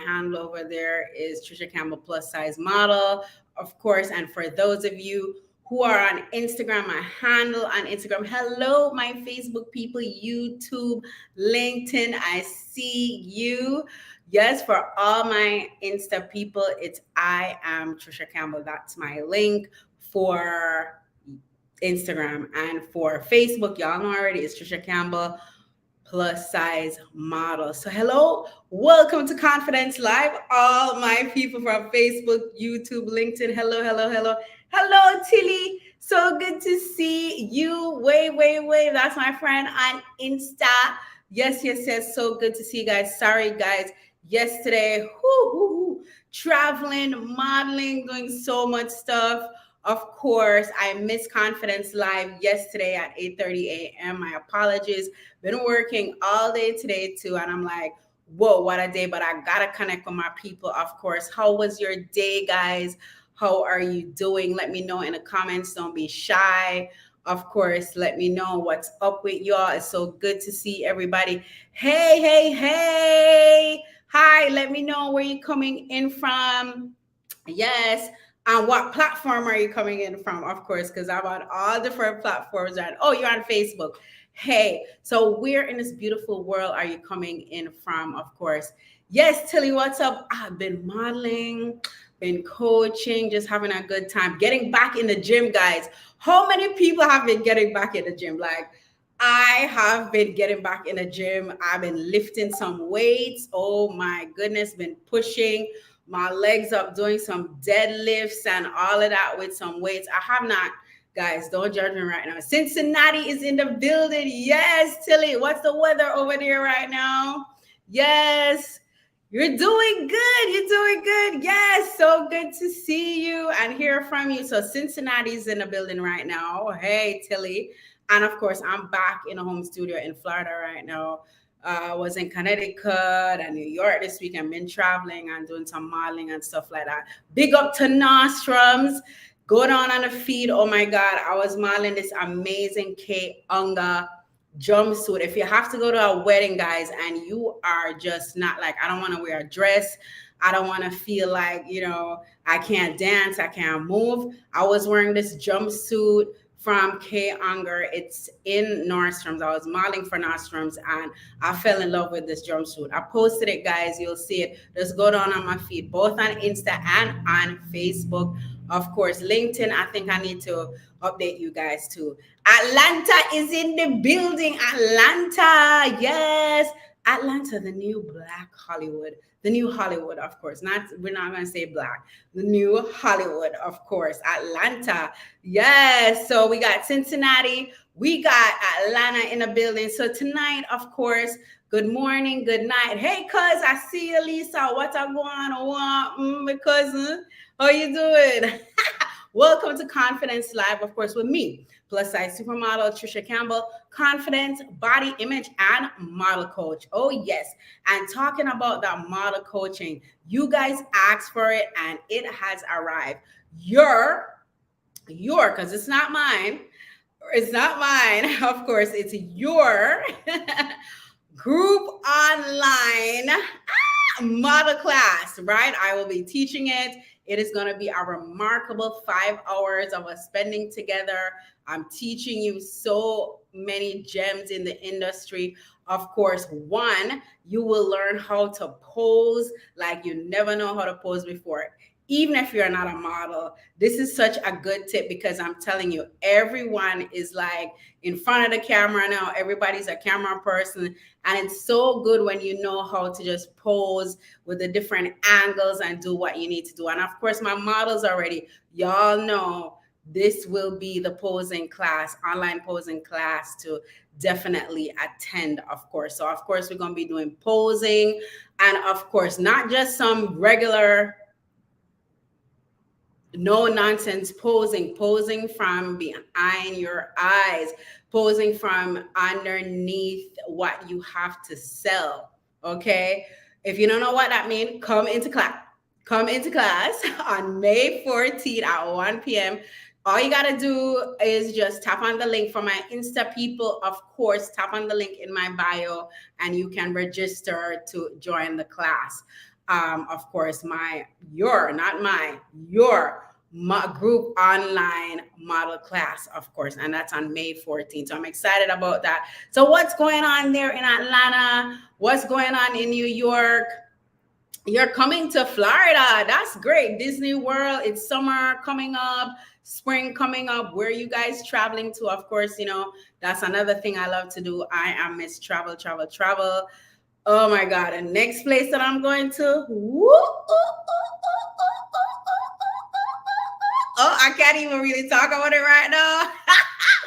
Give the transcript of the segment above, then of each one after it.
handle over there is Trisha Campbell plus size model, of course. And for those of you who are on Instagram, my handle on Instagram, hello, my Facebook people, YouTube, LinkedIn, I see you. Yes, for all my Insta people, it's I am Trisha Campbell. That's my link for Instagram. And for Facebook, y'all know already, it's Trisha Campbell plus size model. So hello, welcome to Confidence Live, all my people from Facebook, YouTube, LinkedIn. Hello, hello, hello. Hello, Tilly. So good to see you. Wait. That's my friend on Insta. Yes. So good to see you guys. Sorry, guys. Yesterday, traveling, modeling, doing so much stuff. Of course, I missed Confidence Live yesterday at 8:30 a.m. My apologies. Been working all day today too, and I'm like, whoa, what a day. But I gotta connect with my people, of course. How was your day, guys? How are you doing? Let me know in the comments. Don't be shy. Of course, let me know what's up with y'all. It's so good to see everybody. Hey. Hi, let me know where you're coming in from. Yes. And what platform are you coming in from? Of course, because I'm on all different platforms. And oh, you're on Facebook. Hey, so where in this beautiful world are you coming in from? Of course. Yes, Tilly, what's up? I've been modeling, been coaching, just having a good time. Getting back in the gym, guys. How many people have been getting back in the gym? Like, I have been getting back in the gym. I've been lifting some weights. Oh my goodness, been pushing my legs up, doing some deadlifts and all of that with some weights. I have not, guys, don't judge me right now. Cincinnati is in the building. Yes, Tilly, what's the weather over there right now? Yes, you're doing good. You're doing good. Yes, so good to see you and hear from you. So Cincinnati's in the building right now. Hey, Tilly. And of course, I'm back in a home studio in Florida right now. I was in Connecticut and New York this week. I've been traveling and doing some modeling and stuff like that. Big up to Nostrums. Go down on the feed. Oh my God, I was modeling this amazing K Unga jumpsuit. If you have to go to a wedding, guys, and you are just not like, I don't want to wear a dress. I don't want to feel like, I can't dance. I can't move. I was wearing this jumpsuit from K Unger. It's in Nordstrom's. I was modeling for Nordstrom's and I fell in love with this jumpsuit. I posted it, guys. You'll see it. Just go down on my feed, both on Insta and on Facebook. Of course, LinkedIn, I think I need to update you guys too. Atlanta is in the building. Atlanta, yes. Atlanta, the new Black Hollywood. The new Hollywood, of course. We're not going to say black. The new Hollywood, of course. Atlanta. Yes. So we got Cincinnati. We got Atlanta in the building. So tonight, of course, good morning, good night. Hey, cuz, I see you, Lisa. What I want? My cousin. How you doing? Welcome to Confidence Live, of course, with me, plus size supermodel Trisha Campbell, confidence, body image, and model coach. Oh, yes. And talking about that model coaching, you guys asked for it and it has arrived. Your, because it's not mine. It's not mine. Of course, it's your group online model class, right? I will be teaching it. It is going to be a remarkable 5 hours of us spending together. I'm teaching you so many gems in the industry. Of course, one, you will learn how to pose like you never know how to pose before. Even if you're not a model, this is such a good tip because I'm telling you, everyone is like in front of the camera now. Everybody's a camera person. And it's so good when you know how to just pose with the different angles and do what you need to do. And of course, my models already, y'all know this will be the posing class, online posing class to definitely attend, of course. So of course, we're going to be doing posing and of course, not just some regular no nonsense posing from behind your eyes, posing from underneath what you have to sell. Okay. If you don't know what that means, come into class on May 14th at 1 p.m. All you got to do is just tap on the link for my Insta people. Of course, tap on the link in my bio and you can register to join the class. Of course, your group online model class, of course, and that's on May 14th. So I'm excited about that. So what's going on there in Atlanta? What's going on in New York? You're coming to Florida. That's great. Disney World. It's summer coming up, spring coming up. Where are you guys traveling to? Of course, that's another thing I love to do. I am Miss Travel, Travel, Travel. Oh my God. And next place that I'm going to. Oh, I can't even really talk about it right now.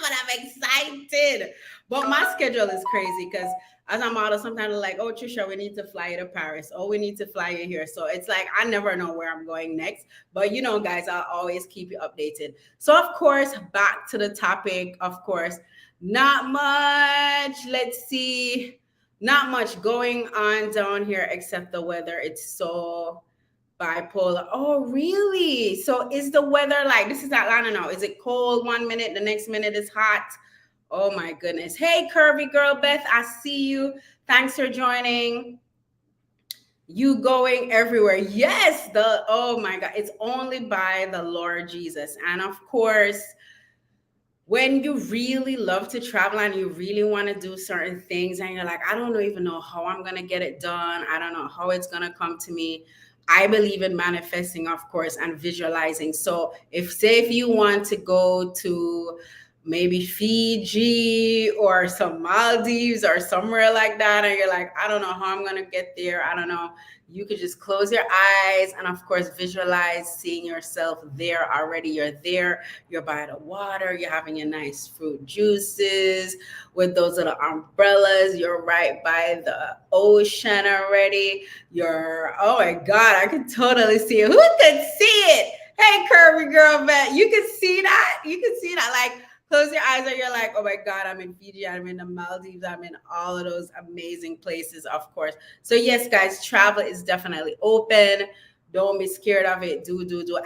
But I'm excited. But my schedule is crazy because as a model, sometimes I'm like, oh, Trisha, we need to fly you to Paris. Oh, we need to fly you here. So it's like, I never know where I'm going next. But guys, I'll always keep you updated. So of course, back to the topic, of course, not much. Let's see. Not much going on down here except the weather. It's so bipolar. Oh, really? So is the weather like, this is Atlanta now. Is it cold 1 minute, the next minute is hot? Oh my goodness. Hey, Curvy Girl Beth, I see you. Thanks for joining. You going everywhere. Yes, oh my God, it's only by the Lord Jesus. And of course, when you really love to travel and you really want to do certain things and you're like, I don't even know how I'm going to get it done. I don't know how it's going to come to me. I believe in manifesting, of course, and visualizing. So if you want to go to maybe Fiji or some Maldives or somewhere like that, and you're like, I don't know how I'm going to get there. I don't know. You could just close your eyes and, of course, visualize seeing yourself there already. You're there. You're by the water. You're having your nice fruit juices with those little umbrellas. You're right by the ocean already. Oh, my God, I can totally see it. Who could see it? Hey, Curvy Girl, Vet, you can see that? You can see that, like, close your eyes and you're like, oh my God, I'm in Fiji, I'm in the Maldives, I'm in all of those amazing places, of course. So yes, guys, travel is definitely open. Don't be scared of it. Do.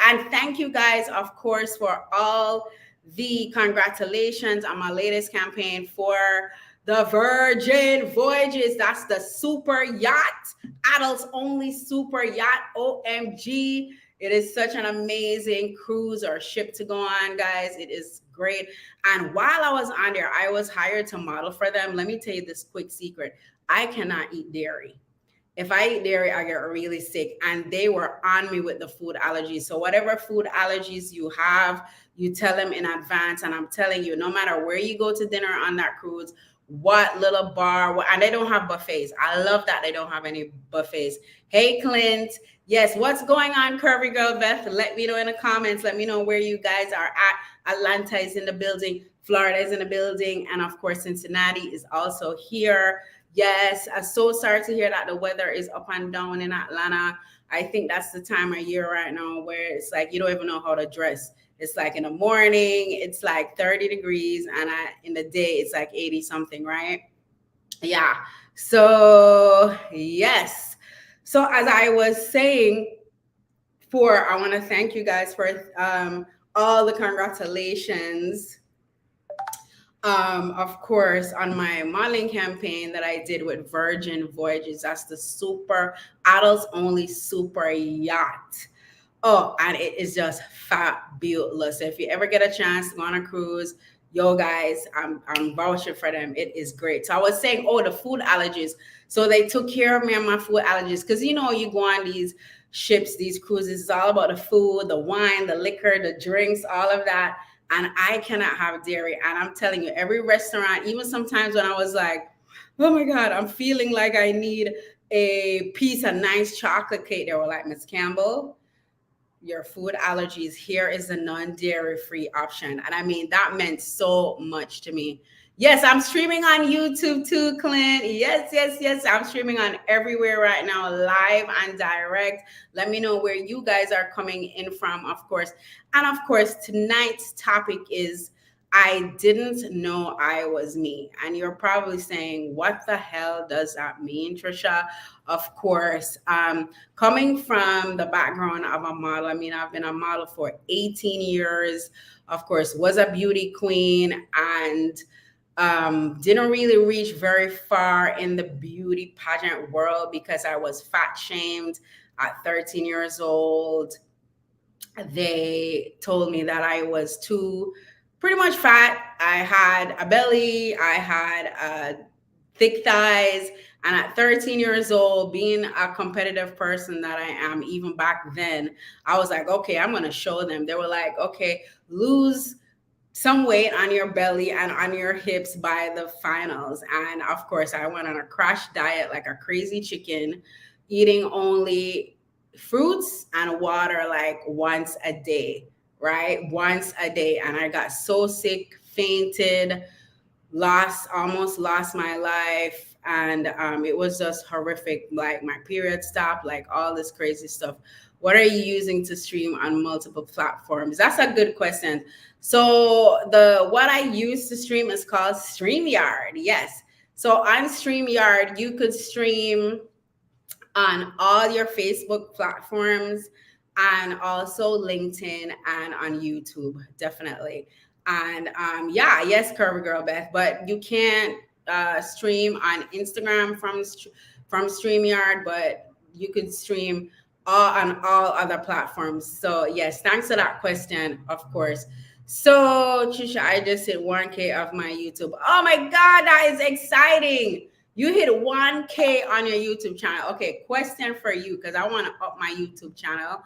And thank you guys, of course, for all the congratulations on my latest campaign for the Virgin Voyages. That's the super yacht, adults only super yacht, OMG. It is such an amazing cruise or ship to go on, guys. It is great. And while I was on there, I was hired to model for them. Let me tell you this quick secret. I cannot eat dairy. If I eat dairy, I get really sick. And they were on me with the food allergies. So whatever food allergies you have, you tell them in advance. And I'm telling you, no matter where you go to dinner on that cruise, what little bar, and they don't have buffets. I love that they don't have any buffets. Hey, Clint. Yes, what's going on, Curvy Girl Beth? Let me know in the comments. Let me know where you guys are at. Atlanta is in the building. Florida is in the building. And of course, Cincinnati is also here. Yes, I'm so sorry to hear that the weather is up and down in Atlanta. I think that's the time of year right now where it's like you don't even know how to dress. It's like in the morning, it's like 30 degrees, and in the day, it's like 80 something, right? Yeah. So, yes. So, as I was saying, I want to thank you guys for all the congratulations. Of course, on my modeling campaign that I did with Virgin Voyages. That's the super adults only super yacht. Oh, and it is just fabulous. If you ever get a chance to go on a cruise, yo guys, I'm vouching for them. It is great. So I was saying, the food allergies. So they took care of me on my food allergies because you go on these ships, these cruises, it's all about the food, the wine, the liquor, the drinks, all of that. And I cannot have dairy. And I'm telling you, every restaurant, even sometimes when I was like, oh my God, I'm feeling like I need a piece of nice chocolate cake, they were like, Miss Campbell, your food allergies, here is a non-dairy free option. And I mean, that meant so much to me. Yes, I'm streaming on YouTube too, Clint. Yes. I'm streaming on everywhere right now, live and direct. Let me know where you guys are coming in from, of course. And of course, tonight's topic is I didn't know I was me. And you're probably saying, what the hell does that mean, Trisha? Of course, coming from the background of a model, I mean, I've been a model for 18 years, of course, was a beauty queen, and didn't really reach very far in the beauty pageant world because I was fat shamed. At 13 years old, they told me that I was too pretty much fat. I had a belly, I had thick thighs. And at 13 years old, being a competitive person that I am, even back then, I was like, okay, I'm going to show them. They were like, okay, lose some weight on your belly and on your hips by the finals. And of course, I went on a crash diet like a crazy chicken, eating only fruits and water like once a day, right? Once a day. And I got so sick, fainted, almost lost my life. And it was just horrific. Like my period stopped, like all this crazy stuff. What are you using to stream on multiple platforms? That's a good question. So the what I use to stream is called StreamYard. Yes. So on StreamYard, you could stream on all your Facebook platforms and also LinkedIn and on YouTube, definitely. And yeah, yes, Curvy Girl Beth, but you can't stream on Instagram from StreamYard, but you could stream on all other platforms. So yes, thanks for that question, of course. So Trisha, I just hit 1K of my YouTube. Oh my God, that is exciting. You hit 1K on your YouTube channel. Okay, question for you, because I want to up my YouTube channel.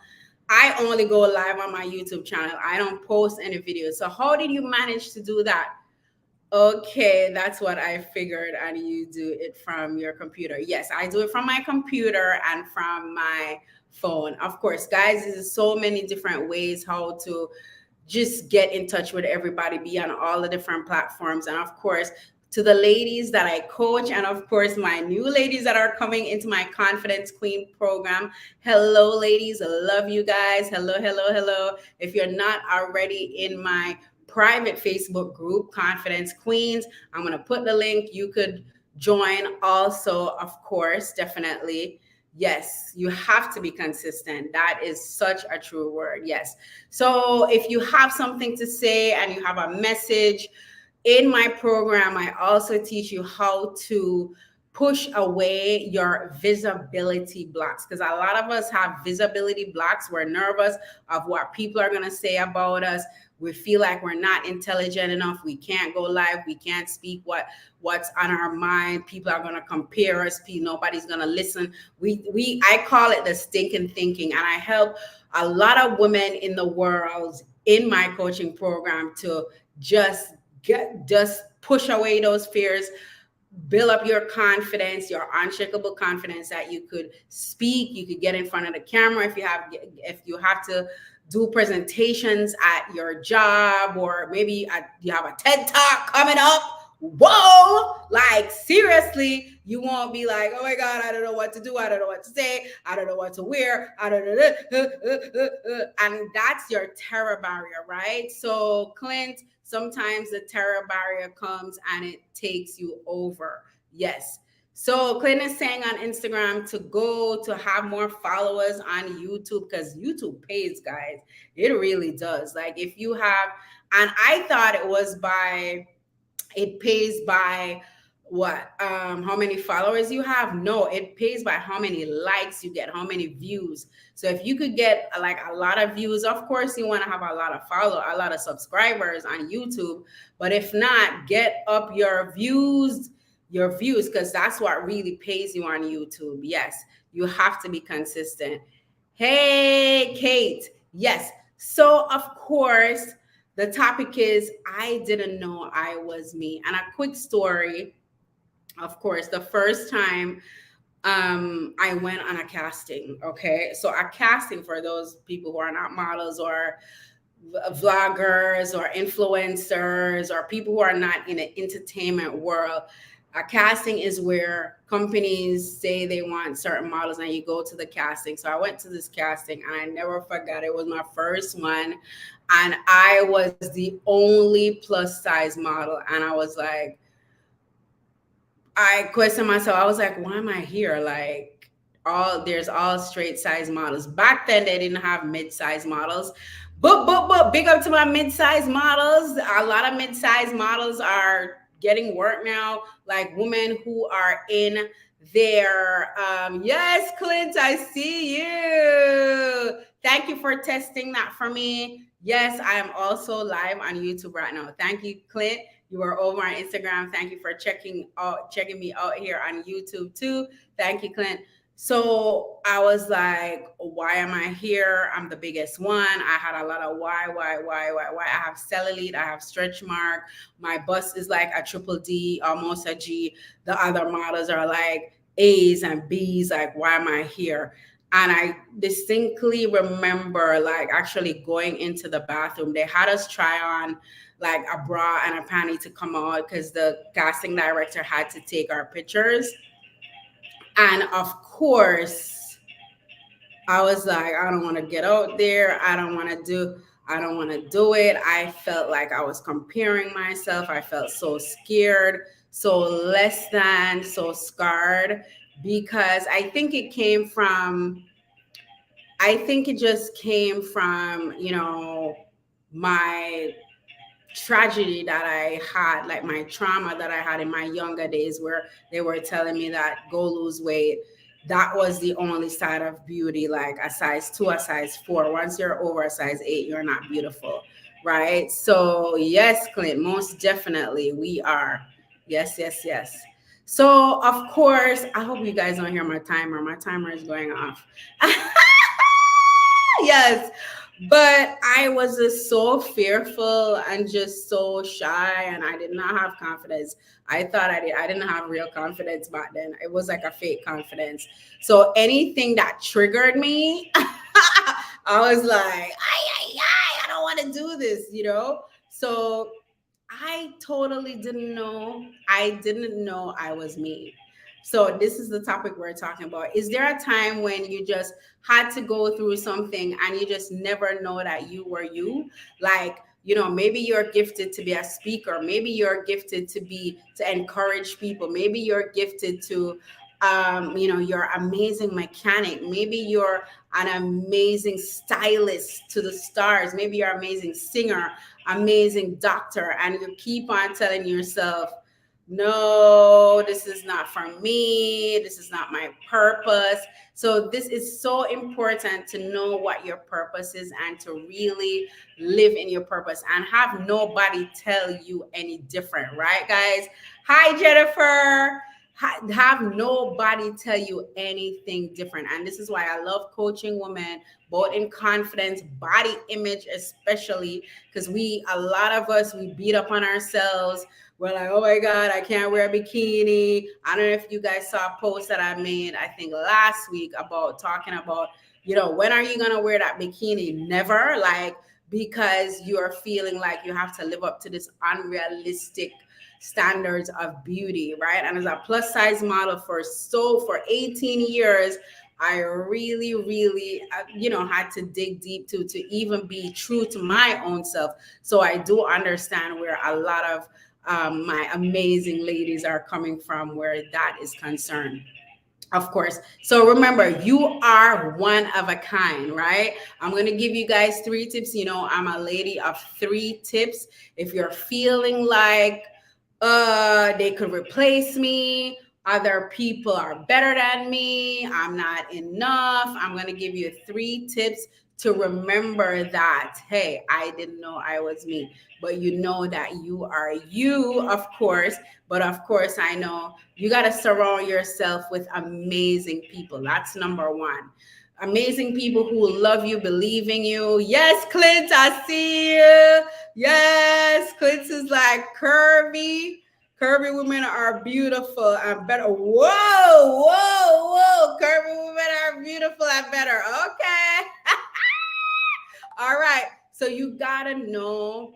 I only go live on my YouTube channel. I don't post any videos. So how did you manage to do that? Okay, that's what I figured. And you do it from your computer. Yes, I do it from my computer and from my phone. Of course, guys, there's so many different ways how to just get in touch with everybody, be on all the different platforms. And of course, to the ladies that I coach, and of course, my new ladies that are coming into my Confidence Queen program. Hello, ladies. I love you guys. Hello, hello, hello. If you're not already in my private Facebook group, Confidence Queens, I'm going to put the link. You could join also, of course, definitely. Yes, you have to be consistent. That is such a true word. Yes. So if you have something to say and you have a message, in my program, I also teach you how to push away your visibility blocks, because a lot of us have visibility blocks. We're nervous of what people are going to say about us. We feel like we're not intelligent enough. We can't go live. We can't speak what's on our mind. People are going to compare us. Nobody's going to listen. I call it the stinking thinking. And I help a lot of women in the world in my coaching program to just push away those fears, build up your confidence, your unshakable confidence that you could speak, you could get in front of the camera if you have to do presentations at your job, or maybe you have a TED Talk coming up. Whoa, like seriously, you won't be like, oh my God, I don't know what to do. I don't know what to say. I don't know what to wear. I don't know. And that's your terror barrier, right? So Clint, sometimes the terror barrier comes and it takes you over. Yes. So Clint is saying on Instagram to go to have more followers on YouTube, because YouTube pays, guys. It really does. Like if you have, and I thought it pays by what how many followers you have. No, it pays by how many likes you get, how many views. So if you could get like a lot of views, of course you want to have a lot of subscribers on YouTube, but if not, get up your views, because that's what really pays you on YouTube. Yes, you have to be consistent. Hey Kate, yes. So of course the topic is I didn't know I was me. And a quick story, of course, the first time I went on a casting. Okay. So a casting, for those people who are not models or vloggers or influencers or people who are not in the entertainment world, a casting is where companies say they want certain models and you go to the casting. So I went to this casting and I never forgot. It was my first one. And I was the only plus size model. And I was like, I questioned myself. I was like, why am I here? Like there's all straight size models. Back then they didn't have mid-size models. But big up to my mid-size models. A lot of mid-size models are getting work now, like women who are in there. Yes, Clint, I see you. Thank you for testing that for me. Yes, I am also live on YouTube right now. Thank you, Clint. You are over on Instagram. Thank you for checking me out here on YouTube too. Thank you, Clint. So I was like, why am I here? I'm the biggest one. I had a lot of why. I have cellulite, I have stretch mark. My bust is like a triple D, almost a G. The other models are like A's and B's. Like, why am I here? And I distinctly remember like actually going into the bathroom. They had us try on like a bra and a panty to come out because the casting director had to take our pictures. And of course, I was like, I don't want to get out there. I don't want to do it. I felt like I was comparing myself. I felt so scared, so less than, so scarred because I think it just came from, my tragedy that I had, like my trauma that I had in my younger days, where they were telling me that go lose weight. That was the only side of beauty, like a size 2, a size 4. Once you're over a size 8, you're not beautiful, right? So, yes, Clint, most definitely we are. Yes, yes, yes. So, of course, I hope you guys don't hear my timer. My timer is going off. Yes, but I was just so fearful and just so shy, and I did not have confidence. I thought I didn't have real confidence back then. It was like a fake confidence. So anything that triggered me, I was like, I don't want to do this. So I totally didn't know. I didn't know I was me. So this is the topic we're talking about. Is there a time when you just had to go through something and you just never know that you were you? Like, maybe you're gifted to be a speaker. Maybe you're gifted to encourage people. Maybe you're gifted to you're amazing mechanic. Maybe you're an amazing stylist to the stars. Maybe you're an amazing singer, amazing doctor, and you keep on telling yourself, no, this is not for me. This is not my purpose. So this is so important to know what your purpose is and to really live in your purpose and have nobody tell you any different, right, guys? Hi, Jennifer. Have nobody tell you anything different. And this is why I love coaching women, both in confidence, body image, especially because a lot of us, we beat up on ourselves. We're like, oh my God, I can't wear a bikini. I don't know if you guys saw a post that I made, I think last week, about talking about, when are you going to wear that bikini? Never. Like, because you're feeling like you have to live up to this unrealistic standards of beauty, right? And as a plus size model for 18 years, I really, really, had to dig deep to even be true to my own self. So I do understand where a lot of my amazing ladies are coming from, where that is concerned. Of course. So remember, you are one of a kind, right? I'm going to give you guys 3 tips. I'm a lady of 3 tips. If you're feeling like they could replace me, other people are better than me, I'm not enough, I'm going to give you 3 tips to remember that, hey, I didn't know I was me. But you know that you are you, of course. But of course, I know you got to surround yourself with amazing people. That's number 1. Amazing people who will love you, believe in you. Yes, Clint, I see you. Yes, Clint is like curvy. Curvy women are beautiful and better. Whoa. Curvy women are beautiful and better. Okay. All right. So you got to know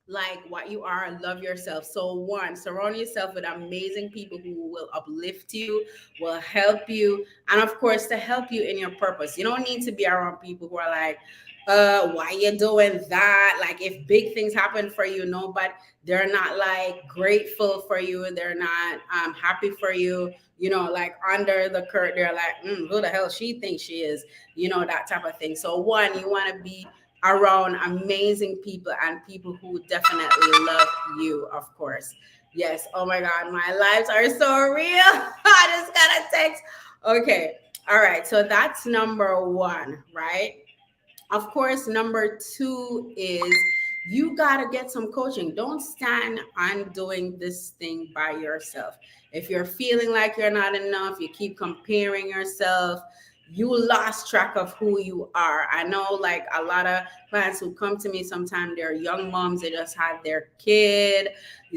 like what you are and love yourself. So 1, surround yourself with amazing people who will uplift you, will help you, and of course to help you in your purpose. You don't need to be around people who are like, why you doing that? Like, if big things happen for you, no, but they're not like grateful for you, they're not happy for you, like under the curtain, they're like, who the hell she thinks she is, that type of thing. So 1, you want to be around amazing people and people who definitely love you, of course. Yes. Oh my God, my lives are so real. I just got a text. Okay. All right. So that's number one, right? Of course, number two is you got to get some coaching. Don't stand on doing this thing by yourself. If you're feeling like you're not enough, you keep comparing yourself, you lost track of who you are. I know like a lot of clients who come to me sometimes, they're young moms, they just had their kid,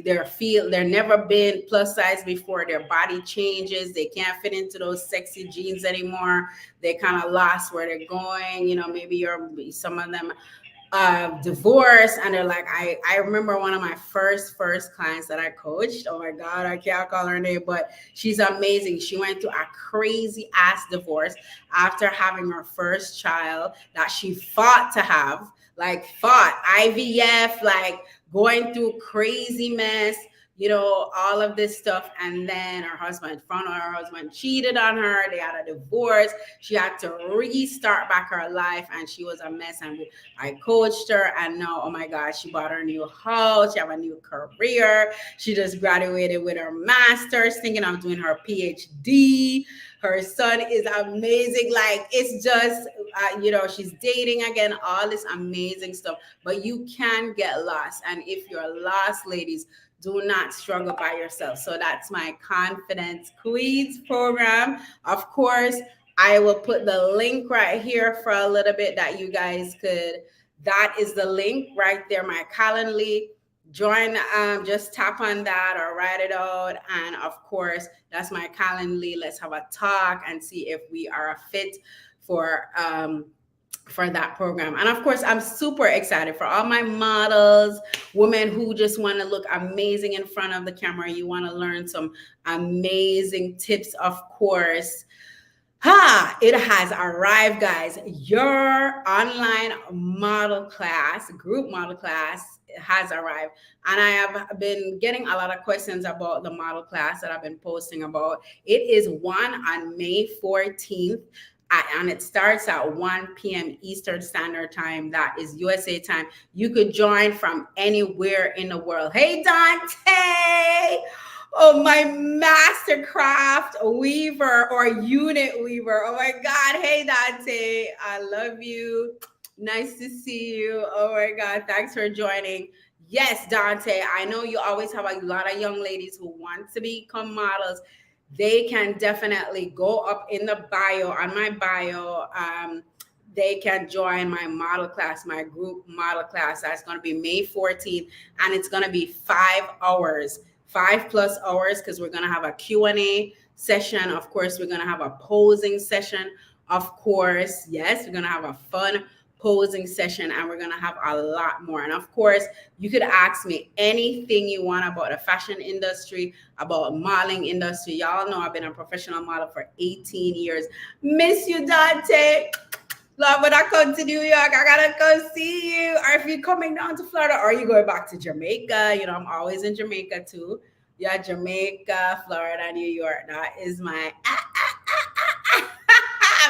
they're never been plus size before, their body changes, they can't fit into those sexy jeans anymore, they kind of lost where they're going. Maybe some of them divorce, and they're like, I remember one of my first clients that I coached. Oh my God, I can't call her name, but she's amazing. She went through a crazy ass divorce after having her first child that she fought to have, like fought IVF, like going through crazy mess, all of this stuff. And then her husband found out her husband cheated on her. They had a divorce. She had to restart back her life, and she was a mess. And I coached her, and now, oh my God, she bought her new house. She have a new career. She just graduated with her master's, thinking of doing her PhD. Her son is amazing. Like, it's just, she's dating again, all this amazing stuff. But you can get lost. And if you're lost, ladies, do not struggle by yourself. So that's my Confidence Queens program. Of course, I will put the link right here for a little bit that you guys could. That is the link right there, my Calendly. Join, just tap on that or write it out. And of course, that's my Calendly. Let's have a talk and see if we are a fit for that program. And of course, I'm super excited for all my models, women who just want to look amazing in front of the camera. You want to learn some amazing tips, of course. It has arrived, guys. Your online model class, group model class has arrived. And I have been getting a lot of questions about the model class that I've been posting about. It is one on May 14th. And it starts at 1 p.m. Eastern Standard Time. That is USA time. You could join from anywhere in the world. Hey, Dante. Oh, my mastercraft weaver or unit weaver. Oh my God. Hey, Dante. I love you. Nice to see you. Oh my God. Thanks for joining. Yes, Dante. I know you always have a lot of young ladies who want to become models. They can definitely go up in the bio, on my bio. They can join my model class, my group model class. That's going to be May 14th, and it's going to be 5 hours, 5+ hours, because we're going to have a Q&A session. Of course, we're going to have a posing session. Of course, yes, we're going to have a fun posing session, and we're going to have a lot more. And of course, you could ask me anything you want about the fashion industry, about modeling industry. Y'all know I've been a professional model for 18 years. Miss you, Dante. Love, when I come to New York, I gotta go see you. Or if you're coming down to Florida, or you going back to Jamaica, I'm always in Jamaica too. Yeah, Jamaica, Florida, New York. That is my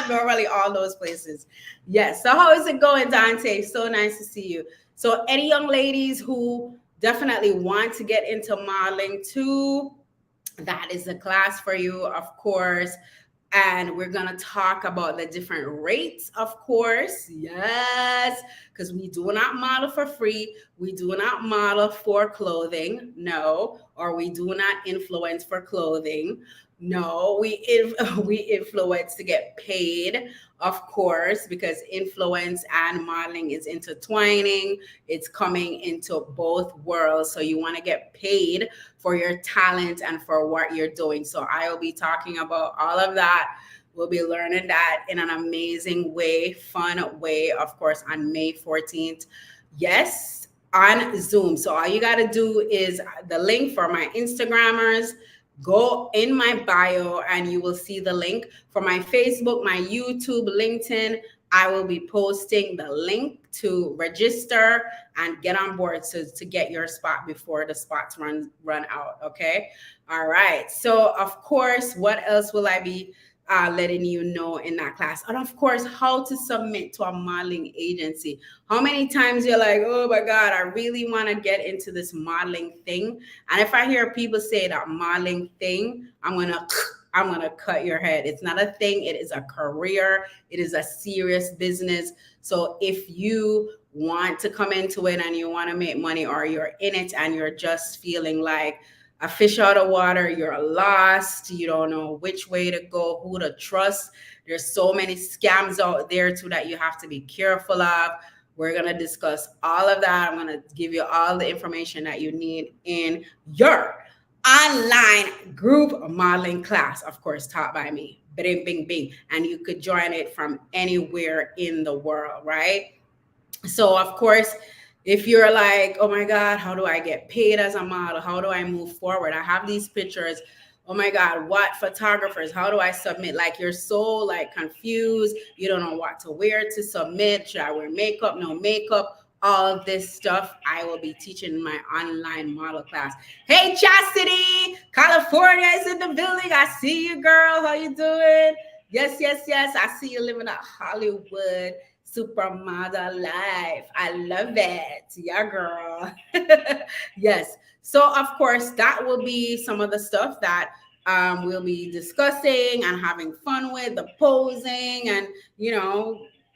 normally all those places. Yes. So how is it going, Dante? So nice to see you. So any young ladies who definitely want to get into modeling too, that is the class for you, of course. And we're going to talk about the different rates, of course. Yes, because we do not model for free. We do not model for clothing. No. Or we do not influence for clothing. No, we influence to get paid, of course, because influence and modeling is intertwining. It's coming into both worlds. So you want to get paid for your talent and for what you're doing. So I will be talking about all of that. We'll be learning that in an amazing way, fun way, of course, on May 14th. Yes, on Zoom. So all you got to do is the link for my Instagrammers. Go in my bio and you will see the link for my Facebook, my YouTube, LinkedIn. I will be posting the link to register and get on board to get your spot before the spots run out. Okay. All right. So of course, what else will I be letting you know in that class. And of course, how to submit to a modeling agency. How many times you're like, oh my God, I really want to get into this modeling thing. And if I hear people say that modeling thing, I'm gonna cut your head. It's not a thing, it is a career, it is a serious business. So if you want to come into it and you want to make money, or you're in it and you're just feeling like a fish out of water, you're lost, you don't know which way to go, who to trust. There's so many scams out there too that you have to be careful of. We're going to discuss all of that. I'm going to give you all the information that you need in your online group modeling class, of course, taught by me. Bing, bing, bing. And you could join it from anywhere in the world, right? So, of course, if you're like, oh my God, how do I get paid as a model? How do I move forward? I have these pictures. Oh my God, what photographers? How do I submit? Like, you're so like confused. You don't know what to wear to submit. Should I wear makeup? No makeup? All this stuff I will be teaching in my online model class. Hey, Chastity, California is in the building. I see you, girl. How you doing? Yes, yes, yes. I see you living at Hollywood supermodel life. I love it. Yeah, girl. Yes. So, of course, that will be some of the stuff that we'll be discussing and having fun with, the posing and,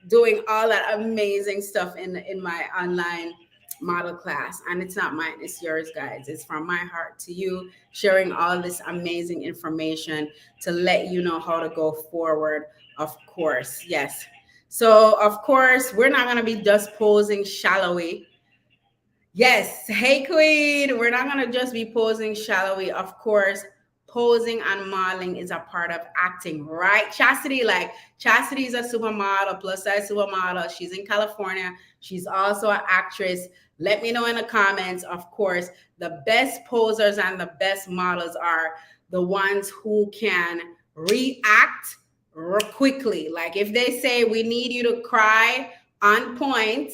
doing all that amazing stuff in my online model class. And it's not mine, it's yours, guys. It's from my heart to you, sharing all this amazing information to let you know how to go forward, of course. Yes. So, of course, we're not going to be just posing shallowly. Yes. Hey, Queen. We're not going to just be posing shallowly. Of course, posing and modeling is a part of acting, right? Chastity, like Chastity is a supermodel, plus size supermodel. She's in California. She's also an actress. Let me know in the comments. Of course, the best posers and the best models are the ones who can react quickly. Like if they say we need you to cry on point,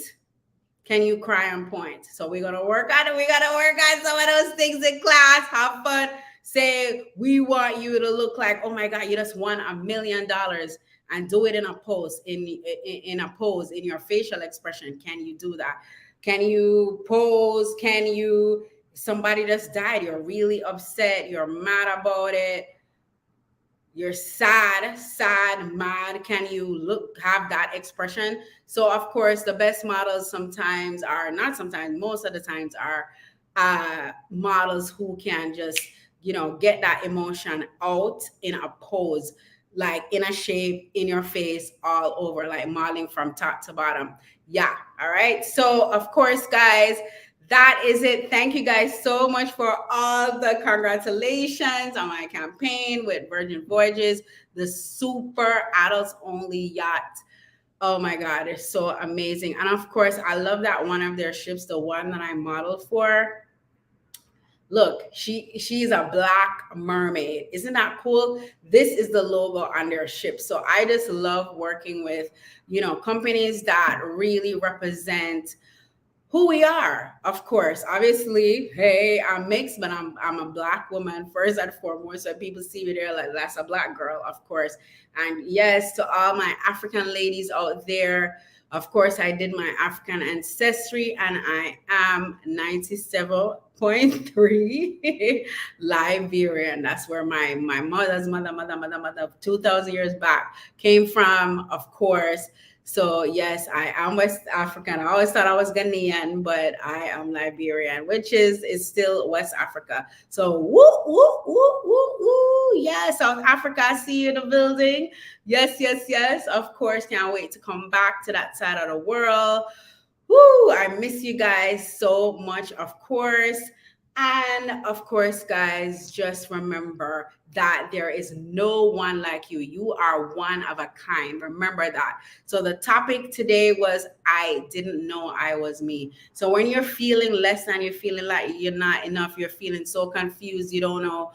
can you cry on point? So we're gonna work on it. We gotta work on some of those things in class. Have fun. Say we want you to look like, oh my God, you just won $1 million, and do it in a pose, in a pose, in your facial expression. Can you do that? Can you pose? Can you? Somebody just died. You're really upset. You're mad about it. You're sad, mad. Can you have that expression? So of course, the best models sometimes are not sometimes, most of the times are models who can just, get that emotion out in a pose, like in a shape, in your face, all over, like modeling from top to bottom. Yeah. All right. So of course, guys, that is it. Thank you guys so much for all the congratulations on my campaign with Virgin Voyages, the super adults only yacht. Oh my God, it's so amazing. And of course, I love that one of their ships, the one that I modeled for. Look, she's a black mermaid. Isn't that cool? This is the logo on their ship. So I just love working with, companies that really represent who we are. Of course, obviously, hey, I'm mixed, but I'm a black woman first and foremost. So people see me there like, that's a black girl, of course. And yes, to all my African ladies out there, of course, I did my African ancestry, and I am 97.3 Liberian. That's where my mother's mother 2,000 years back came from, of course. So yes, I am West African. I always thought I was Ghanaian, but I am Liberian, which is still West Africa. So woo, woo, woo, woo, woo. Yeah, South Africa, I see you in the building. Yes, yes, yes. Of course, can't wait to come back to that side of the world. Woo, I miss you guys so much, of course. And of course, guys, just remember that there is no one like you. You are one of a kind. Remember that. So the topic today was, I didn't know I was me. So when you're feeling less than, you're feeling like you're not enough, you're feeling so confused, you don't know,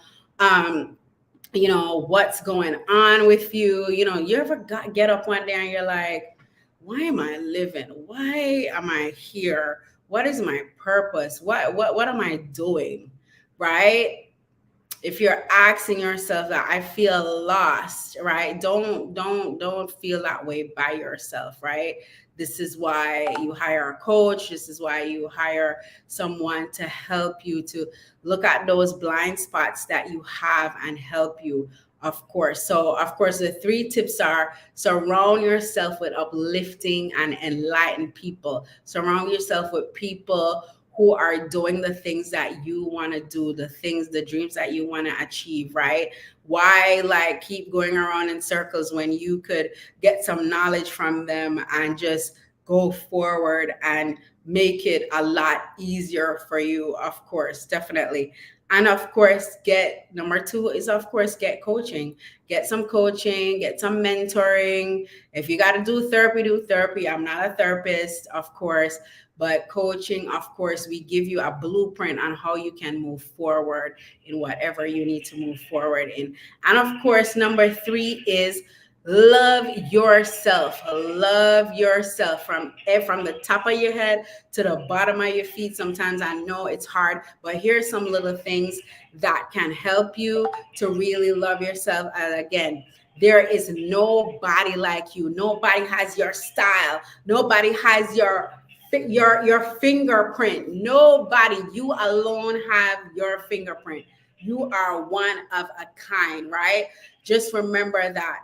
what's going on with you. You ever get up one day and you're like, why am I living? Why am I here? What is my purpose? What am I doing? Right? if you're asking yourself that I feel lost, right? Don't feel that way by yourself, right? This is why you hire a coach. This is why you hire someone to help you to look at those blind spots that you have and help you, of course. So, of course, the 3 tips are: surround yourself with uplifting and enlightened people. Surround yourself with people who are doing the things that you want to do, the things, the dreams that you want to achieve, right? Why like keep going around in circles when you could get some knowledge from them and just go forward and make it a lot easier for you, of course, definitely. And of course, get number 2 is, of course, get coaching. Get some coaching, get some mentoring. If you got to do therapy, do therapy. I'm not a therapist, of course, but coaching, of course, we give you a blueprint on how you can move forward in whatever you need to move forward in. And of course, number 3 is love yourself. Love yourself from the top of your head to the bottom of your feet. Sometimes I know it's hard, but here's some little things that can help you to really love yourself. And again, there is nobody like you. Nobody has your style. Nobody has your fingerprint. Nobody. You alone have your fingerprint. You are one of a kind, right? Just remember that.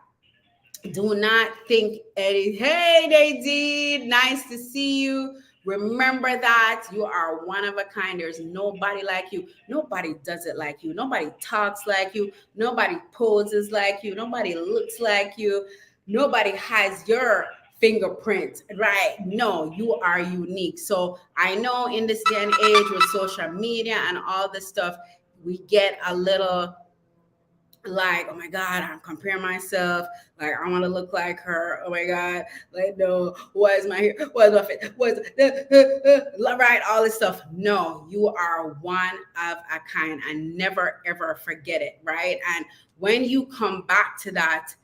Do not think Eddie, hey, they did. Nice to see you. Remember that you are one of a kind. There's nobody like you. Nobody does it like you. Nobody talks like you. Nobody poses like you. Nobody looks like you. Nobody has your fingerprint, right? No, you are unique. So I know in this day and age with social media and all this stuff, we get a little like, oh my God, I'm comparing myself. Like, I want to look like her. Oh my God, like, no, what is my hair? What is my face? What is right? All this stuff. No, you are one of a kind, and never ever forget it, right? And when you come back to that,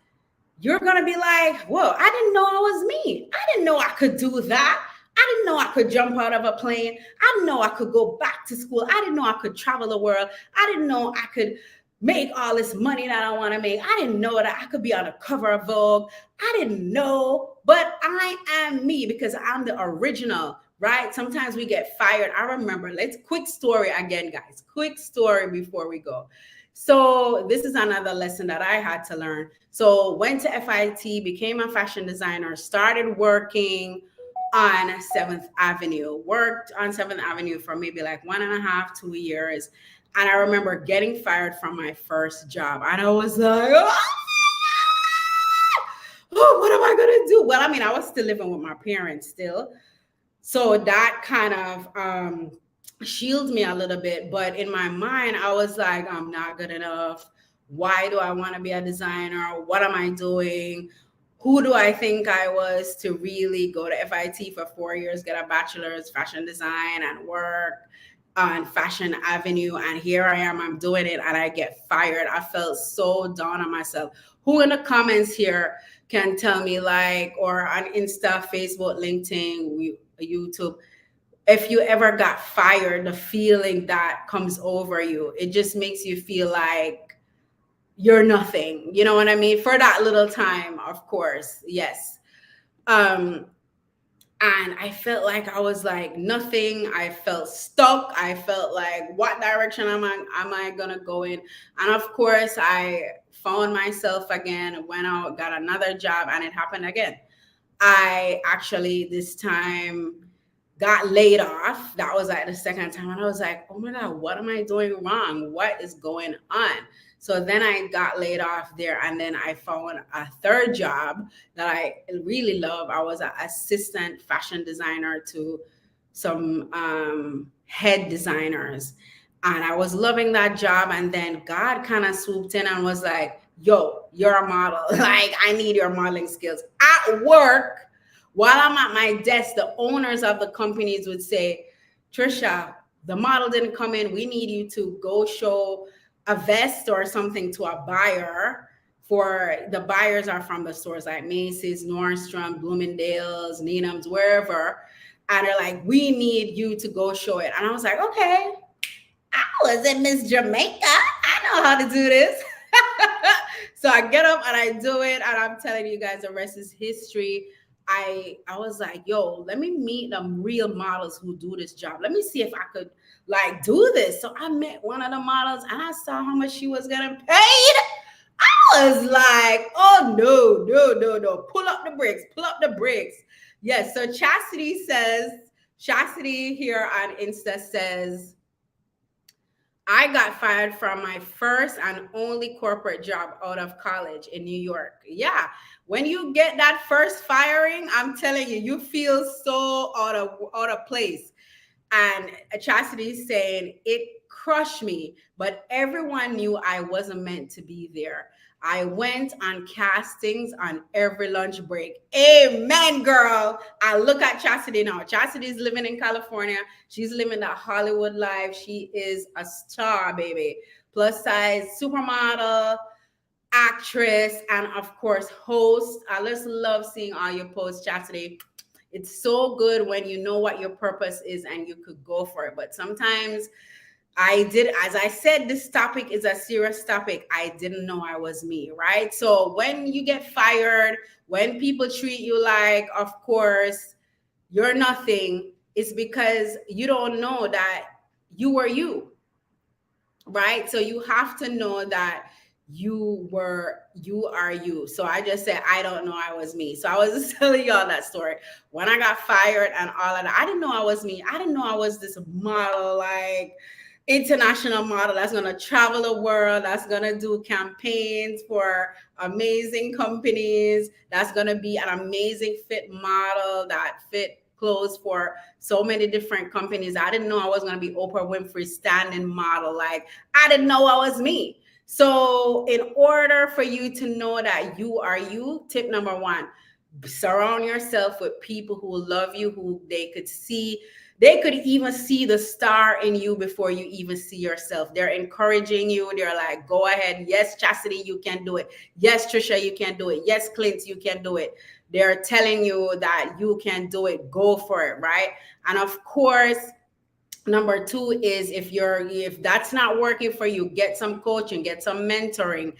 you're gonna be like, whoa, I didn't know I was me. I didn't know I could do that. I didn't know I could jump out of a plane. I didn't know I could go back to school. I didn't know I could travel the world. I didn't know I could make all this money that I want to make. I didn't know that I could be on the cover of Vogue. I didn't know, but I am me because I'm the original, right? Sometimes we get fired. I remember, quick story again, guys. Quick story before we go. So this is another lesson that I had to learn. So went to FIT, became a fashion designer, started working on 7th Avenue, worked on 7th Avenue for maybe like 1.5, 2 years. And I remember getting fired from my first job. And I was like, oh, what am I going to do? Well, I mean, I was still living with my parents still. So that kind of shields me a little bit. But in my mind, I was like, I'm not good enough. Why do I want to be a designer? What am I doing? Who do I think I was to really go to FIT for 4 years, get a bachelor's fashion design and work on Fashion Avenue, and here I am, I'm doing it, and I get fired. I felt so down on myself. Who in the comments here can tell me, like, or on Insta, Facebook, LinkedIn, YouTube, if you ever got fired, the feeling that comes over you, it just makes you feel like you're nothing. You know what I mean? For that little time, of course, yes. And I felt like I was like nothing. I felt stuck. I felt like, what direction am I gonna go in? And of course, I found myself again, went out, got another job, and it happened again. I actually this time got laid off. That was like the second time, and I was like, oh my God, what am I doing wrong? What is going on? So then I got laid off there, and then I found a third job that I really love. I was an assistant fashion designer to some head designers, and I was loving that job. And then God kind of swooped in and was like, yo, you're a model. Like, I need your modeling skills. At work, while I'm at my desk, the owners of the companies would say, Trisha, the model didn't come in. We need you to go show a vest or something to a buyer. For the buyers are from the stores like Macy's, Nordstrom, Bloomingdale's, Neiman's, wherever. And they're like, we need you to go show it. And I was like, okay. I was in Miss Jamaica. I know how to do this. So I get up and I do it, and I'm telling you guys, the rest is history. I was like, yo, let me meet them real models who do this job. Let me see if I could like do this. So I met one of the models and I saw how much she was getting paid. I was like, oh no, no, no, no. Pull up the bricks, pull up the bricks. Yes. So Chastity here on Insta says, I got fired from my first and only corporate job out of college in New York. Yeah. When you get that first firing, I'm telling you, you feel so out of place. And Chastity saying, it crushed me, but everyone knew I wasn't meant to be there. I went on castings on every lunch break. Amen, girl. I look at Chastity now. Chastity's living in California. She's living that Hollywood life. She is a star, baby. Plus size supermodel, actress, and of course, host. I just love seeing all your posts, Chastity. It's so good when you know what your purpose is and you could go for it. But sometimes as I said, this topic is a serious topic. I didn't know I was me, right? So when you get fired, when people treat you like, of course, you're nothing, it's because you don't know that you were you, right? So you have to know that you are you. So I just said, I don't know I was me. So I was just telling y'all that story. When I got fired and all of that, I didn't know I was me. I didn't know I was this model, like international model that's going to travel the world, that's going to do campaigns for amazing companies, that's going to be an amazing fit model that fit clothes for so many different companies. I didn't know I was going to be Oprah Winfrey standing model. Like, I didn't know I was me. So in order for you to know that you are you, tip number one, surround yourself with people who love you, who they could even see the star in you before you even see yourself. They're encouraging you. They're like, go ahead. Yes, Chastity, you can do it. Yes, Trisha, you can do it. Yes, Clint, you can do it. They're telling you that you can do it. Go for it, right? And of course, number two is if that's not working for you, get some coaching, get some mentoring.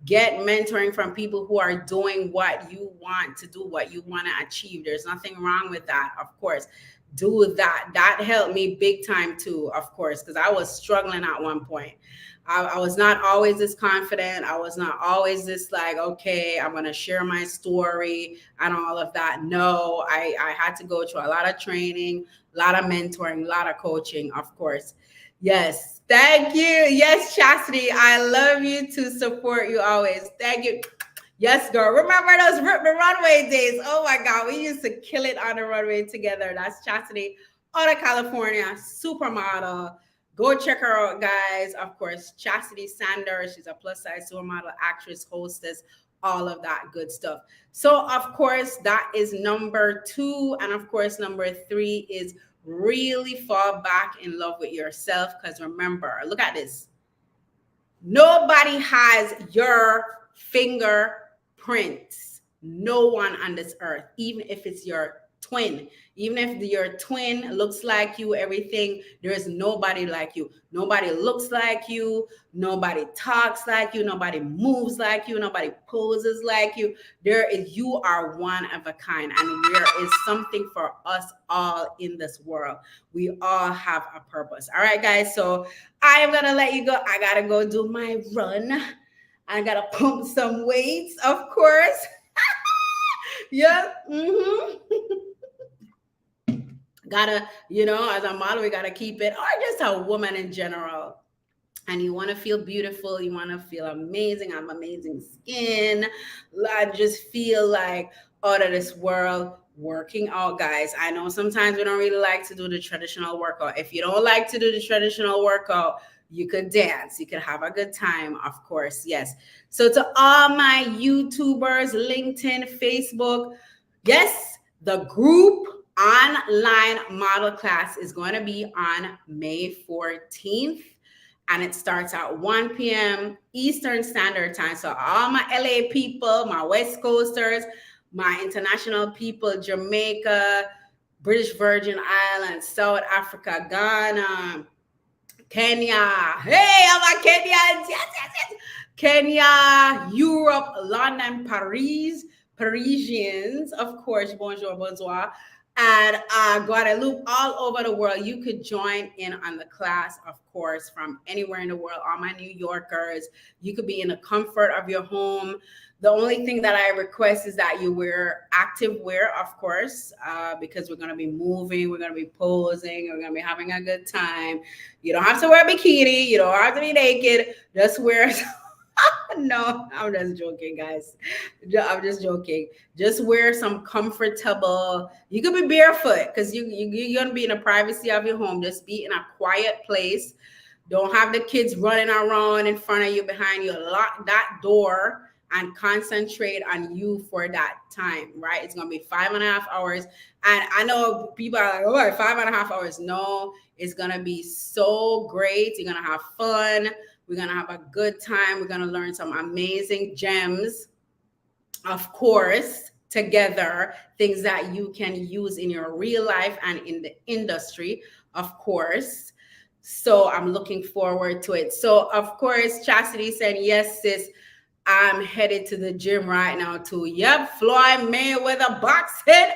Get mentoring from people who are doing what you want to do, what you want to achieve. There's nothing wrong with that, of course. Do that. That helped me big time too, of course, because I was struggling at one point. I was not always this confident. I was not always this like, okay, I'm going to share my story and all of that. No, I had to go through a lot of training, a lot of mentoring, a lot of coaching, of course. Yes. Thank you. Yes, Chastity. I love you to support you always. Thank you. Yes, girl. Remember those Rip the Runway days? Oh my God. We used to kill it on the runway together. That's Chastity out of California, supermodel. Go check her out, guys. Of course, Chastity Sanders. She's a plus size supermodel, actress, hostess, all of that good stuff. So, of course, that is number two. And of course, number three is really fall back in love with yourself. Because remember, look at this. Nobody has your fingerprints. No one on this earth, even if it's your twin, even if your twin looks like you, everything, there is nobody like you. Nobody looks like you. Nobody talks like you. Nobody moves like you. Nobody poses like you. You are one of a kind, and there is something for us all in this world. We all have a purpose. All right, guys. So I am gonna let you go. I gotta go do my run. I gotta pump some weights, of course. Yeah. Gotta, as a model, we gotta keep it, or just a woman in general. And you want to feel beautiful, you want to feel amazing, have amazing skin. I just feel like out of this world. Working out, guys. I know sometimes we don't really like to do the traditional workout. If you don't like to do the traditional workout, you could dance, you could have a good time, of course. Yes. So to all my YouTubers, LinkedIn, Facebook, yes, the group online model class is going to be on May 14th. And it starts at 1 p.m. Eastern Standard Time. So all my LA people, my West Coasters, my international people, Jamaica, British Virgin Islands, South Africa, Ghana, Kenya. Hey, I'm a Kenyans. Yes, yes, yes. Kenya, Europe, London, Paris, Parisians, of course, bonjour, bonsoir, and Guadeloupe, all over the world. You could join in on the class, of course, from anywhere in the world. All my New Yorkers, you could be in the comfort of your home. The only thing that I request is that you wear active wear, of course, because we're going to be moving, we're going to be posing, we're going to be having a good time. You don't have to wear a bikini, you don't have to be naked. Just wear no, I'm just joking, guys. I'm just joking. Just wear some comfortable. You could be barefoot because you're gonna be in the privacy of your home. Just be in a quiet place. Don't have the kids running around in front of you, behind you. Lock that door and concentrate on you for that time, right? It's gonna be 5.5 hours. And I know people are like, oh, 5.5 hours. No, it's gonna be so great. You're gonna have fun. We're going to have a good time. We're going to learn some amazing gems, of course, together, things that you can use in your real life and in the industry, of course. So I'm looking forward to it. So, of course, Chastity said, yes, sis, I'm headed to the gym right now too. Yep, Floyd Mayweather boxing.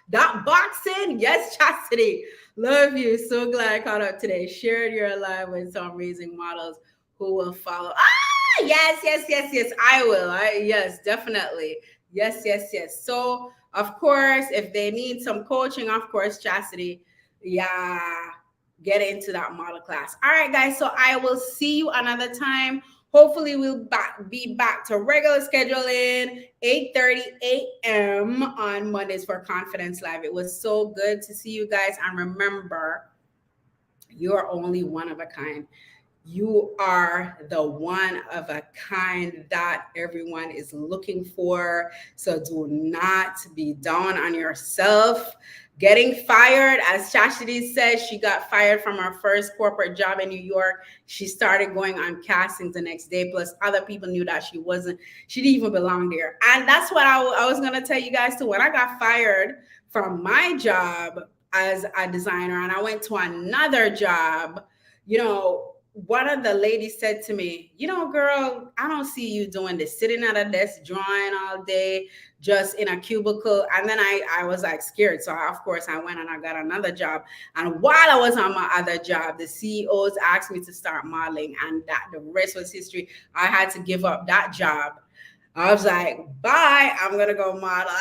That boxing. Yes, Chastity. Love you. So glad I caught up today. Shared your life with some amazing models who will follow. Ah, yes, yes, yes, yes. I will. Yes, definitely. Yes, yes, yes. So, of course, if they need some coaching, of course, Chastity, yeah, get into that model class. All right, guys. So I will see you another time. Hopefully, we'll be back to regular scheduling, 8:30 a.m. on Mondays for Confidence Live. It was so good to see you guys. And remember, you're only one of a kind. You are the one of a kind that everyone is looking for. So do not be down on yourself. Getting fired, as Chastity says, she got fired from her first corporate job in New York. She started going on castings the next day. Plus, other people knew that she didn't even belong there. And that's what I was going to tell you guys too. When I got fired from my job as a designer and I went to another job, one of the ladies said to me, girl, I don't see you doing this, sitting at a desk, drawing all day, just in a cubicle. And then I was like scared. So of course I went and I got another job. And while I was on my other job, the CEOs asked me to start modeling, and that the rest was history. I had to give up that job. I was like, bye, I'm going to go model.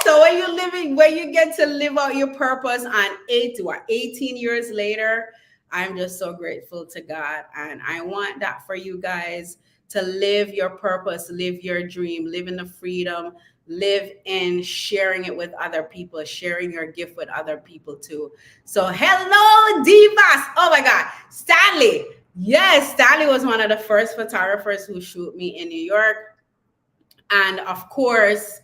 So when you get to live out your purpose on 18 years later, I'm just so grateful to God. And I want that for you guys, to live your purpose, live your dream, live in the freedom, live in sharing it with other people, sharing your gift with other people too. So hello, Divas. Oh my God. Stanley. Yes, Stanley was one of the first photographers who shoot me in New York. And of course,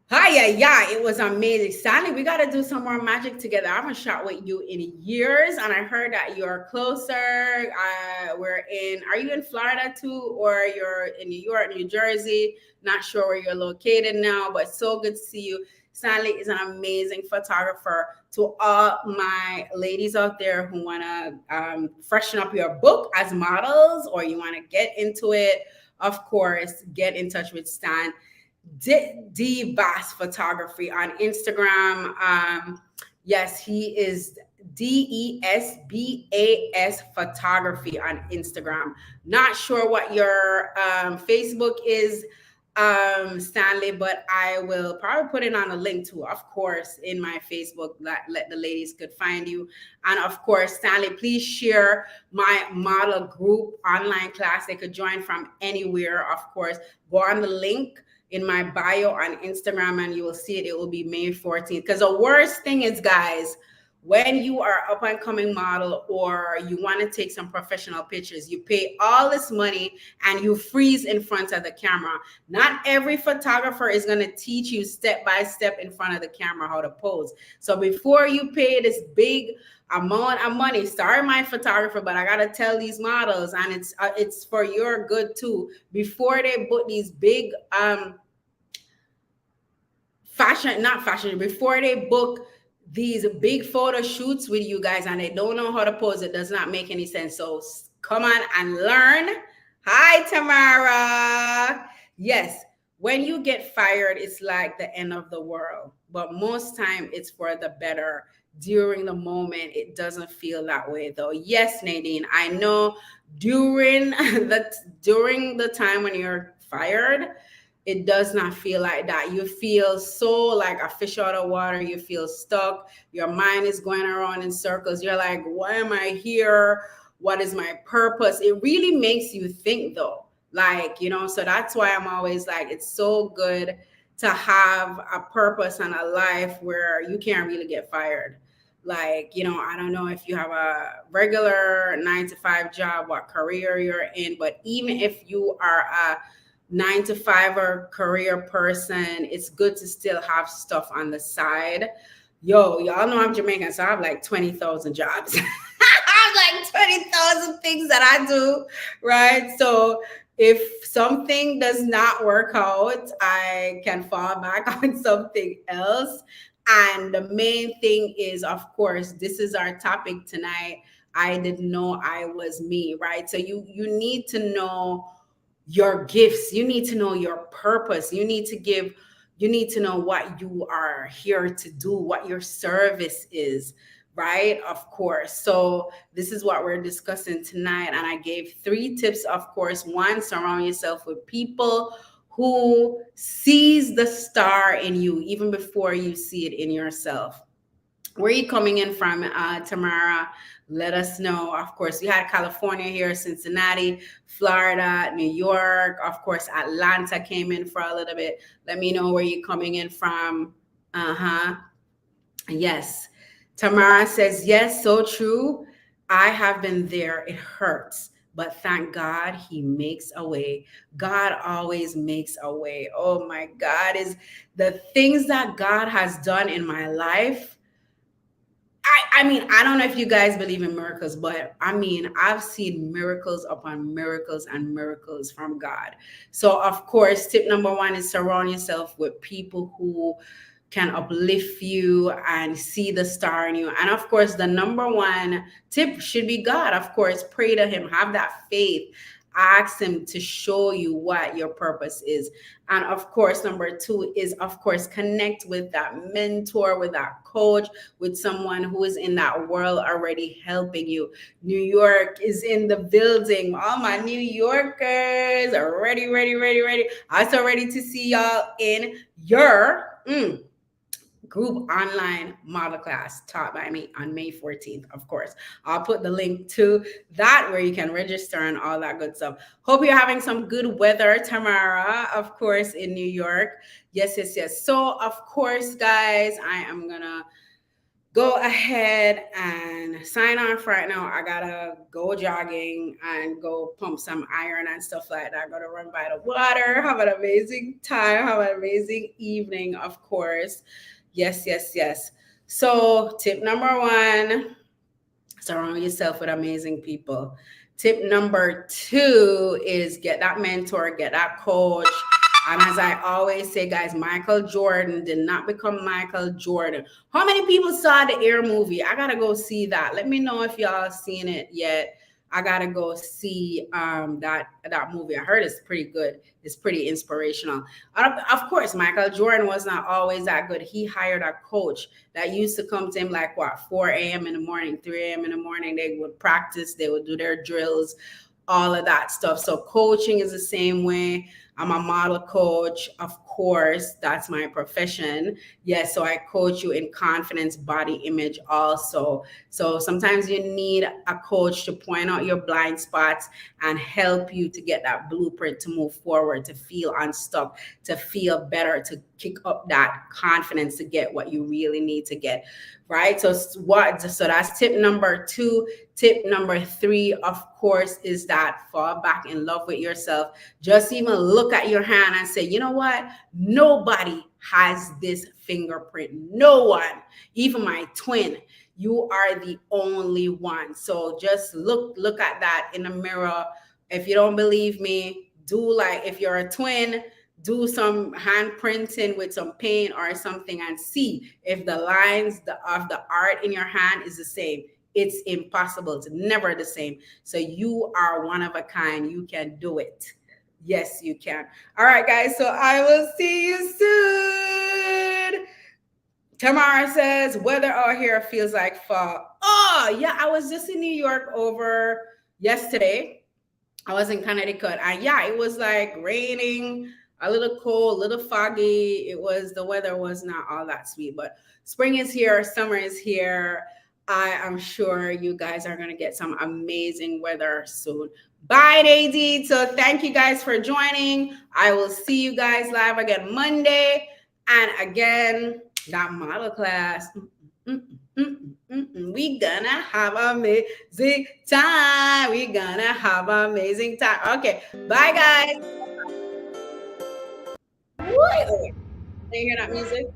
yeah, it was amazing. Stanley, we got to do some more magic together. I haven't shot with you in years, and I heard that you're closer. Are you in Florida too, or you're in New York, New Jersey? Not sure where you're located now, but so good to see you. Stanley is an amazing photographer. To all my ladies out there who want to freshen up your book as models, or you want to get into it, of course, get in touch with Stan. D-Bass Photography on Instagram. Yes, he is DESBAS Photography on Instagram. Not sure what your Facebook is, Stanley, but I will probably put it on a link to, of course, in my Facebook, let the ladies could find you. And of course, Stanley, please share my model group online class. They could join from anywhere, of course. Go on the link in my bio on Instagram and you will see it. It will be May 14th. Because the worst thing is, guys, when you are up and coming model or you want to take some professional pictures, you pay all this money and you freeze in front of the camera. Not every photographer is going to teach you step by step in front of the camera how to pose. So before you pay this big amount of money, sorry, my photographer, but I got to tell these models, and it's for your good too, before they put these big before they book these big photo shoots with you guys and they don't know how to pose. It does not make any sense. So come on and learn. Hi, Tamara. Yes, when you get fired, it's like the end of the world, but most time it's for the better. During the moment, it doesn't feel that way though. Yes, Nadine, I know during the time when you're fired, it does not feel like that. You feel so like a fish out of water. You feel stuck. Your mind is going around in circles. You're like, why am I here? What is my purpose? It really makes you think though. Like, so that's why I'm always like, it's so good to have a purpose and a life where you can't really get fired. Like, I don't know if you have a regular 9 to 5 job, what career you're in, but even if you are a 9 to 5 or career person, it's good to still have stuff on the side. Yo, y'all know I'm Jamaican, so I have like 20,000 jobs. I have like 20,000 things that I do, right? So if something does not work out, I can fall back on something else. And the main thing is, of course, this is our topic tonight. I didn't know I was me, right? So you need to know your gifts. You need to know your purpose. You need to know what you are here to do, what your service is, right? Of course. So this is what we're discussing tonight. And I gave 3 tips, of course. One, surround yourself with people who sees the star in you even before you see it in yourself. Where are you coming in from, Tamara? Let us know. Of course, we had California here, Cincinnati, Florida, New York. Of course, Atlanta came in for a little bit. Let me know where you're coming in from. Yes. Tamara says, yes, so true. I have been there. It hurts, but thank God he makes a way. God always makes a way. Oh my God, is the things that God has done in my life. I mean, I don't know if you guys believe in miracles, but I mean, I've seen miracles upon miracles and miracles from God. So, of course, tip number 1 is surround yourself with people who can uplift you and see the star in you. And of course, the number 1 tip should be God. Of course, pray to him, have that faith. Ask him to show you what your purpose is. And of course, number 2 is, of course, connect with that mentor, with that coach, with someone who is in that world already helping you. New York is in the building. All my New Yorkers are ready, ready, ready, ready. I'm so ready to see y'all in your group online model class taught by me on May 14th. Of course, I'll put the link to that where you can register and all that good stuff. Hope you're having some good weather, Tamara, of course, in New York. Yes, yes, yes. So, of course, guys, I am gonna go ahead and sign off right now. I gotta go jogging and go pump some iron and stuff like that. I gotta run by the water. Have an amazing time. Have an amazing evening, of course. Yes, yes, yes. So tip number 1, surround yourself with amazing people. Tip number 2 is get that mentor, get that coach. And as I always say, guys, Michael Jordan did not become Michael Jordan. How many people saw the Air movie? I gotta go see that. Let me know if y'all seen it yet. I gotta go see that movie. I heard it's pretty good. It's pretty inspirational. Of course, Michael Jordan was not always that good. He hired a coach that used to come to him like 4 a.m. in the morning, 3 a.m. in the morning. They would practice. They would do their drills, all of that stuff. So coaching is the same way. I'm a model coach. Of course, that's my profession. Yes, so I coach you in confidence, body image also. So sometimes you need a coach to point out your blind spots and help you to get that blueprint to move forward, to feel unstuck, to feel better, to kick up that confidence to get what you really need to get, right? So that's tip number 2. Tip number 3, of course, is that fall back in love with yourself. Just even look at your hand and say, you know what? Nobody has this fingerprint. No one, even my twin. You are the only one. So just look at that in the mirror. If you don't believe me, if you're a twin, do some hand printing with some paint or something and see if the lines of the art in your hand is the same. It's impossible. It's never the same. So you are one of a kind. You can do it. Yes, you can. All right, guys. So I will see you soon. Tamara says, weather out here feels like fall. Oh, yeah. I was just in New York over yesterday. I was in Connecticut. And yeah, it was like raining, a little cold, a little foggy. The weather was not all that sweet, but spring is here, summer is here. I am sure you guys are going to get some amazing weather soon. Bye, Daisy. So thank you guys for joining. I will see you guys live again Monday. And again, that model class. We gonna have amazing time. We gonna have amazing time. Okay, bye guys. What? Can you hear that music?